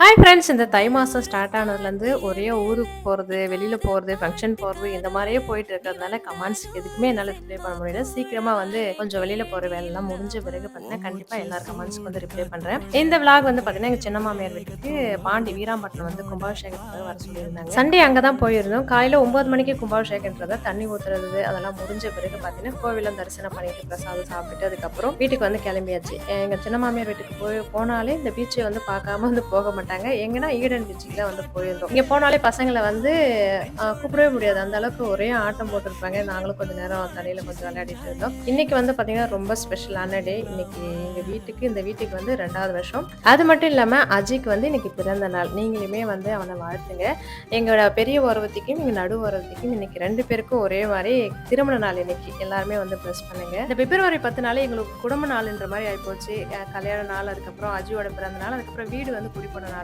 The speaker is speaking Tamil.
Hi friends! இந்த தை மாசம் ஸ்டார்ட் ஆனதுலேருந்து ஒரே ஊருக்கு போறது, வெளியில போறது, ஃபங்ஷன் போறது இந்த மாரியே போயிட்டு இருக்கிறதுனால கமெண்ட்ஸ்க்கு எதுக்குமே என்னால ரிப்ளை பண்ண முடியல. சீக்கிரமா வந்து கொஞ்சம் வெளியில போற வேலைலாம் முடிஞ்ச பிறகு பார்த்தீங்கன்னா, கண்டிப்பா எல்லார் கமெண்ட்ஸ்க்கும் வந்து ரிப்ளை பண்றேன். இந்த விளாக் வந்து பார்த்தீங்கன்னா, எங்க சின்ன மாமியார் வீட்டுக்கு பாண்டி வீராம்பட்டினம் வந்து கும்பாபிஷேகத்துக்காக வர சொல்லியிருந்தாங்க. சண்டே அங்க தான் போயிருந்தோம். காலையில 9 மணிக்கு கும்பாபிஷேகன்றத தண்ணி ஊத்துறது அதெல்லாம் முடிஞ்ச பிறகு பார்த்தீங்கன்னா, கோவில்ல தரிசனம் பண்ணிட்டு பிரசாதம் சாப்பிட்டுட்டு அதுக்கப்புறம் வீட்டுக்கு வந்து கிளம்பியாச்சு. எங்க சின்ன மாமியார் வீட்டுக்கு போனாலே இந்த பீச்சை வந்து பார்க்காம வந்து போக மாட்டாங்க. எங்கன்னா ஈடன் பீச்சுக்கு தான் வந்து போயிருந்தோம். இங்க போனாலே பசங்கள வந்து கூப்பிடவே முடியாது. அந்த அளவுக்கு ஒரே ஆட்டம் போட்டுருப்பாங்க. நாங்களும் கொஞ்ச நேரம் தண்ணியில கொஞ்சம் விளையாடிட்டு இருந்தோம். இன்னைக்கு வந்து பார்த்தீங்கன்னா, ரொம்ப ஸ்பெஷலான டே. இன்னைக்கு இந்த வீட்டுக்கு வந்து 2வது வருஷம். அது மட்டும் இல்லாம அஜிக்கு வந்து இன்னைக்கு பிறந்த நாள். நீங்களுமே வந்து அவன வாழ்த்துங்க. எங்களோட பெரிய ஓரவத்திக்கும், எங்க நடு ஓரவத்திக்கும் இன்னைக்கு 2 பேருக்கும் ஒரே மாரி திருமண நாள் இன்னைக்கு. எல்லாருமே வந்து பிளஸ் பண்ணுங்க. இந்த பிப்ரவரி 10 நாளே எங்களுக்கு குடும்ப நாள்ன்ற மாரி ஆயிப்போச்சு. கல்யாண நாள், அதுக்கப்புறம் அஜியோட பிறந்த நாள், அதுக்கப்புறம் வீடு வந்து குடி போன நாள்.